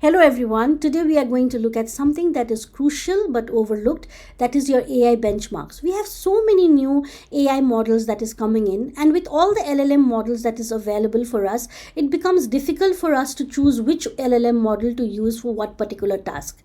Hello everyone, today we are going to look at something that is crucial but overlooked, that is your AI benchmarks. We have so many new AI models that is coming in, and with all the LLM models that is available for us, it becomes difficult for us to choose which LLM model to use for what particular task.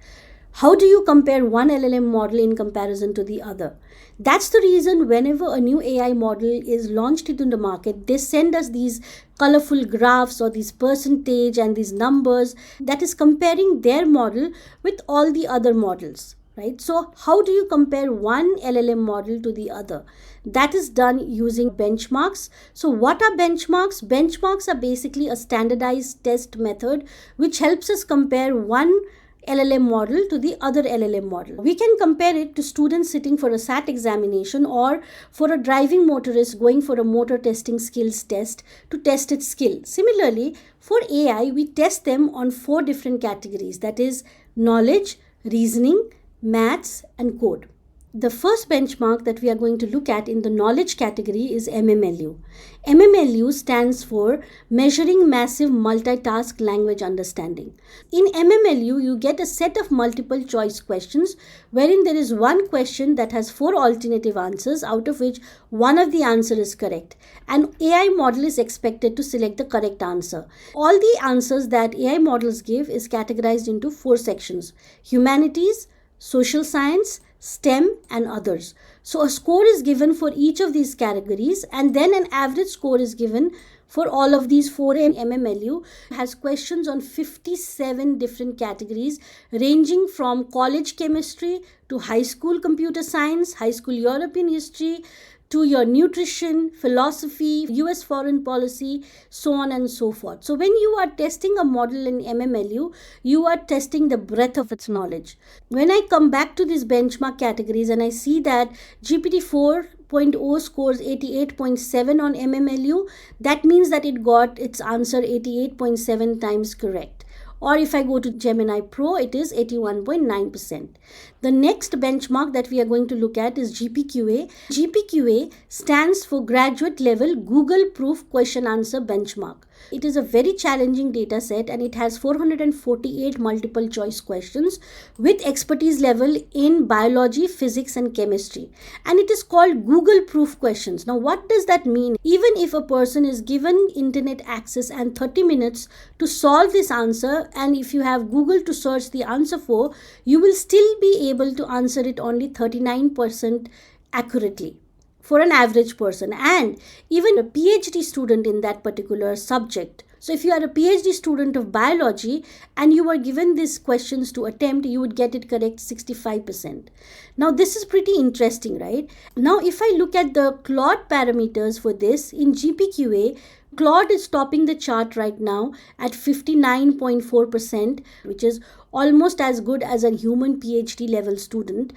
How do you compare one LLM model in comparison to the other? That's the reason whenever a new AI model is launched into the market, they send us these colorful graphs or these percentage and these numbers that is comparing their model with all the other models, right? So how do you compare one LLM model to the other? That is done using benchmarks. So what are benchmarks? Benchmarks are basically a standardized test method which helps us compare one LLM model to the other LLM model. We can compare it to students sitting for a SAT examination or for a driving motorist going for a motor testing skills test to test its skill. Similarly, for AI, we test them on 4 different categories, that is knowledge, reasoning, maths, and code. The first benchmark that we are going to look at in the knowledge category is MMLU. MMLU stands for Measuring Massive Multitask Language Understanding. In MMLU, you get a set of multiple choice questions wherein there is one question that has 4 alternative answers, out of which one of the answer is correct. An AI model is expected to select the correct answer. All the answers that AI models give is categorized into 4 sections: humanities, social science, STEM, and others. So a score is given for each of these categories, and then an average score is given for all of these 4. MMLU has questions on 57 different categories ranging from college chemistry to high school computer science, high school European history, to your nutrition, philosophy, US foreign policy, so on and so forth. So when you are testing a model in MMLU, you are testing the breadth of its knowledge. When I come back to these benchmark categories and I see that GPT 4.0 scores 88.7 on MMLU, that means that it got its answer 88.7 times correct. Or if I go to Gemini Pro, it is 81.9%. The next benchmark that we are going to look at is GPQA. GPQA stands for Graduate Level Google Proof Question Answer Benchmark. It is a very challenging data set and it has 448 multiple choice questions with expertise level in biology, physics, and chemistry. And it is called Google Proof questions. Now, what does that mean? Even if a person is given internet access and 30 minutes to solve this answer, and if you have Google to search the answer for, you will still be able to answer it only 39% accurately for an average person, and even a PhD student in that particular subject. So if you are a PhD student of biology and you were given these questions to attempt, you would get it correct 65%. Now this is pretty interesting, right? Now if I look at the Claude parameters for this in GPQA, Claude is topping the chart right now at 59.4%, which is almost as good as a human PhD level student.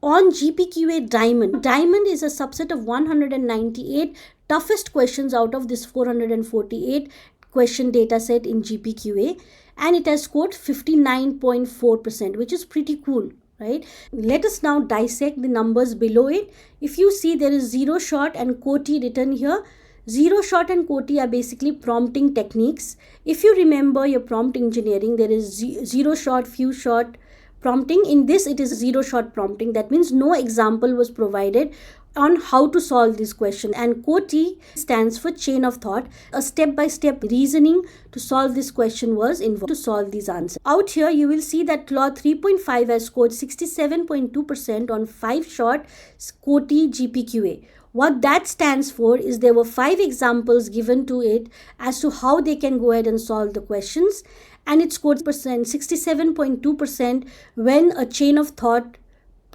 On GPQA Diamond, Diamond is a subset of 198 toughest questions out of this 448 question data set in GPQA, and it has scored 59.4%, which is pretty cool, right? Let us now dissect the numbers below it. If you see, there is zero shot and 𝐾𝐞 written here. Zero shot and 𝐾𝐞 are basically prompting techniques. If you remember your prompt engineering, there is zero shot, few shot prompting. In this, it is zero shot prompting. That means no example was provided on how to solve this question. And 𝐾𝐞 stands for chain of thought. A step-by-step reasoning to solve this question was involved to solve these answers. Out here, you will see that Claude 3.5 has scored 67.2% on 5 shot 𝐾𝐞 GPQA. What that stands for is there were 5 examples given to it as to how they can go ahead and solve the questions, and it scored 67.2% when a chain of thought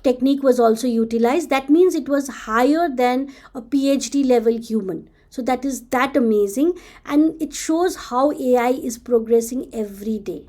technique was also utilized. That means it was higher than a PhD level human. So that is that amazing, and it shows how AI is progressing every day.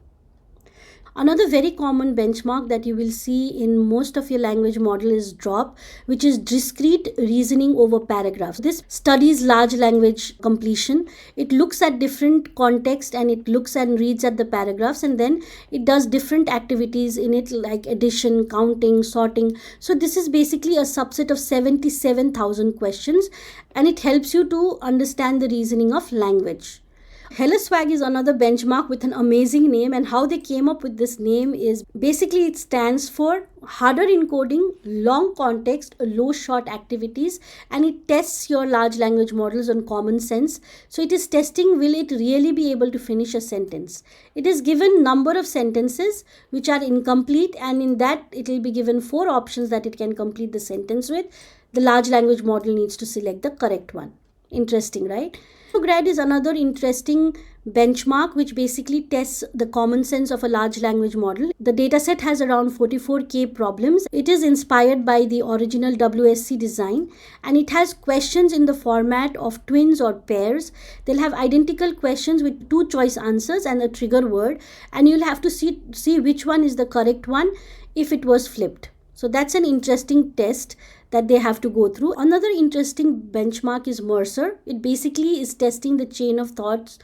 Another very common benchmark that you will see in most of your language model is DROP, which is discrete reasoning over paragraphs. This studies large language completion. It looks at different context and it looks and reads at the paragraphs, and then it does different activities in it like addition, counting, sorting. So this is basically a subset of 77,000 questions, and it helps you to understand the reasoning of language. Heliswag is another benchmark with an amazing name, and how they came up with this name is basically it stands for harder encoding, long context, low short activities, and it tests your large language models on common sense. So it is testing will it really be able to finish a sentence. It is given number of sentences which are incomplete, and in that it will be given 4 options that it can complete the sentence with. The large language model needs to select the correct one. Interesting, right? Winograd is another interesting benchmark which basically tests the common sense of a large language model. The dataset has around 44K problems. It is inspired by the original WSC design, and it has questions in the format of twins or pairs. They'll have identical questions with 2 choice answers and a trigger word, and you'll have to see which one is the correct one if it was flipped. So that's an interesting test that they have to go through. Another interesting benchmark is Mercer. It basically is testing the chain of thoughts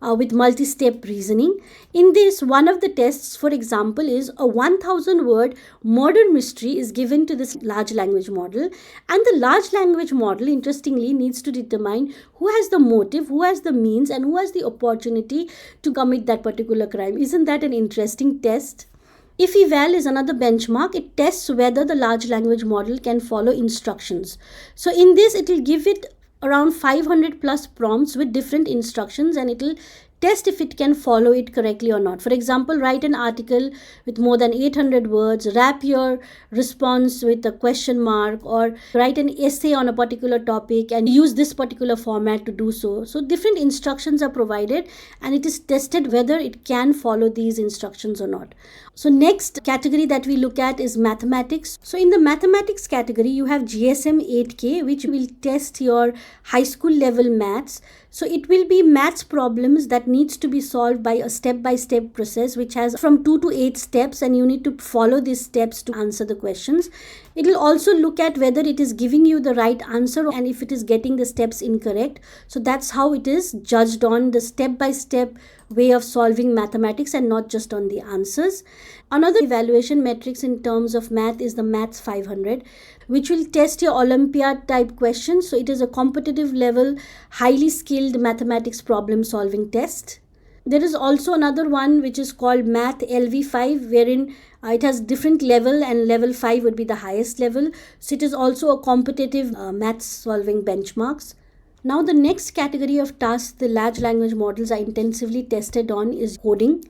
with multi-step reasoning. In this, one of the tests, for example, is a 1000-word murder mystery is given to this large language model, and the large language model, interestingly, needs to determine who has the motive, who has the means, and who has the opportunity to commit that particular crime. Isn't that an interesting test? Ifeval is another benchmark. It tests whether the large language model can follow instructions. So in this, it will give it around 500 plus prompts with different instructions, and it will test if it can follow it correctly or not. For example, write an article with more than 800 words, wrap your response with a question mark, or write an essay on a particular topic and use this particular format to do so. So different instructions are provided, and it is tested whether it can follow these instructions or not. So next category that we look at is mathematics. So in the mathematics category, you have GSM 8K, which will test your high school level maths. So it will be maths problems that needs to be solved by a step-by-step process which has from 2 to 8 steps, and you need to follow these steps to answer the questions. It will also look at whether it is giving you the right answer and if it is getting the steps incorrect. So that's how it is judged, on the step-by-step way of solving mathematics and not just on the answers. Another evaluation metrics in terms of math is the Maths 500, which will test your Olympiad type questions. So it is a competitive level, highly skilled mathematics problem solving test. There is also another one which is called Math LV5, wherein it has different level, and level 5 would be the highest level. So it is also a competitive maths solving benchmarks. Now the next category of tasks the large language models are intensively tested on is coding.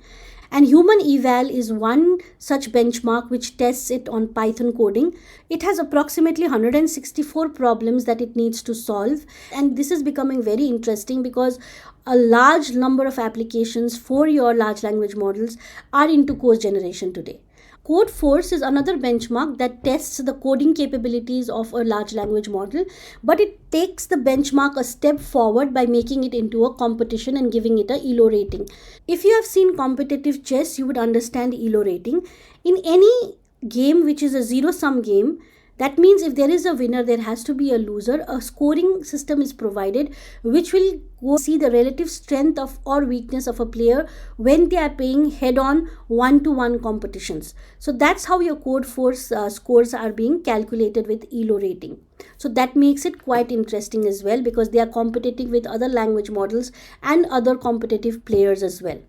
And HumanEval is one such benchmark which tests it on Python coding. It has approximately 164 problems that it needs to solve. And this is becoming very interesting because a large number of applications for your large language models are into code generation today. CodeForce is another benchmark that tests the coding capabilities of a large language model, but it takes the benchmark a step forward by making it into a competition and giving it a ELO rating. If you have seen competitive chess, you would understand ELO rating. In any game which is a zero-sum game, that means if there is a winner, there has to be a loser. A scoring system is provided which will go see the relative strength of or weakness of a player when they are playing head-on one-to-one competitions. So that's how your CodeForce scores are being calculated with ELO rating. So that makes it quite interesting as well, because they are competing with other language models and other competitive players as well.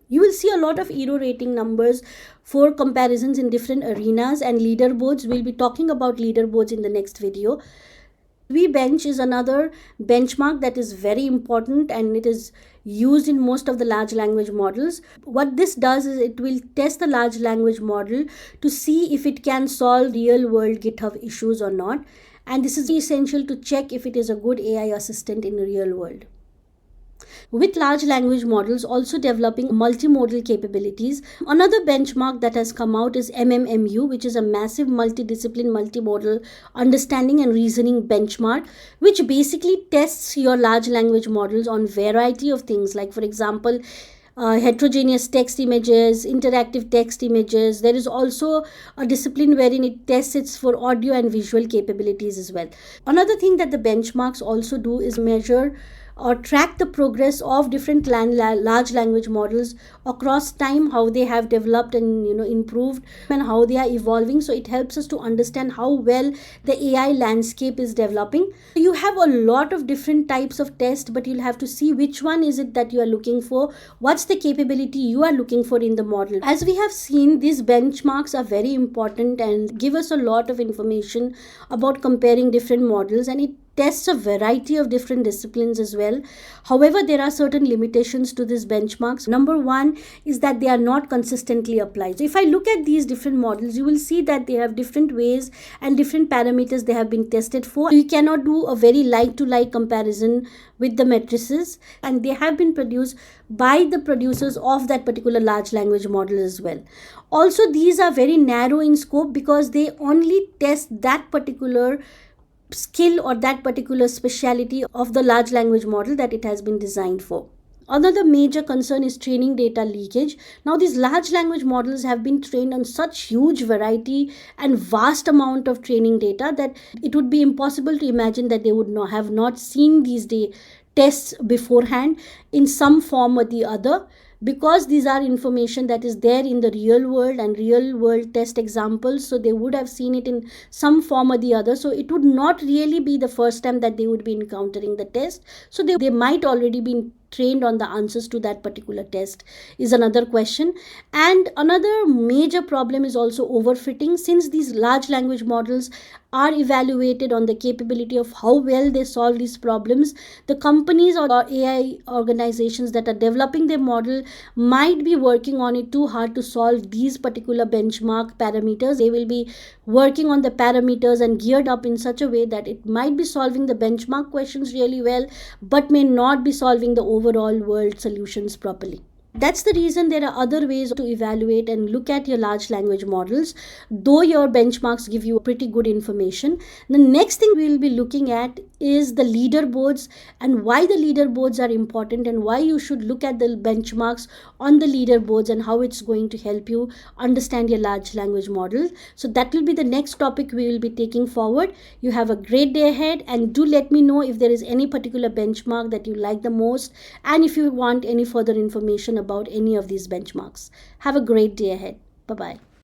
You will see a lot of ELO rating numbers for comparisons in different arenas and leaderboards. We'll be talking about leaderboards in the next video. SWE Bench is another benchmark that is very important, and it is used in most of the large language models. What this does is it will test the large language model to see if it can solve real world GitHub issues or not. And this is essential to check if it is a good AI assistant in the real world. With large language models also developing multimodal capabilities, another benchmark that has come out is MMMU, which is a massive multidiscipline multimodal understanding and reasoning benchmark, which basically tests your large language models on variety of things, like for example, heterogeneous text images, interactive text images. There is also a discipline wherein it tests it for audio and visual capabilities as well. Another thing that the benchmarks also do is measure or track the progress of different large language models across time, how they have developed and improved, and how they are evolving. So it helps us to understand how well the AI landscape is developing. You have a lot of different types of tests, but you'll have to see which one is it that you are looking for, what's the capability you are looking for in the model. As we have seen, these benchmarks are very important and give us a lot of information about comparing different models, and it tests a variety of different disciplines as well. However, there are certain limitations to these benchmarks. Number one is that they are not consistently applied. So if I look at these different models, you will see that they have different ways and different parameters they have been tested for. You cannot do a very like-to-like comparison with the matrices, and they have been produced by the producers of that particular large language model as well. Also, these are very narrow in scope because they only test that particular skill or that particular speciality of the large language model that it has been designed for. Another major concern is training data leakage. Now, these large language models have been trained on such huge variety and vast amount of training data that it would be impossible to imagine that they would have not seen these tests beforehand in some form or the other, because these are information that is there in the real world and real world test examples. So they would have seen it in some form or the other. So it would not really be the first time that they would be encountering the test. So they might already be trained on the answers to that particular test is another question. And another major problem is also overfitting. Since these large language models are evaluated on the capability of how well they solve these problems, the companies or AI organizations that are developing their model might be working on it too hard to solve these particular benchmark parameters. They will be working on the parameters and geared up in such a way that it might be solving the benchmark questions really well, but may not be solving the overall world solutions properly. That's the reason there are other ways to evaluate and look at your large language models, though your benchmarks give you pretty good information. The next thing we'll be looking at is the leaderboards and why the leaderboards are important and why you should look at the benchmarks on the leaderboards and how it's going to help you understand your large language model. So that will be the next topic we will be taking forward. You have a great day ahead, and do let me know if there is any particular benchmark that you like the most and if you want any further information about any of these benchmarks. Have a great day ahead. Bye-bye.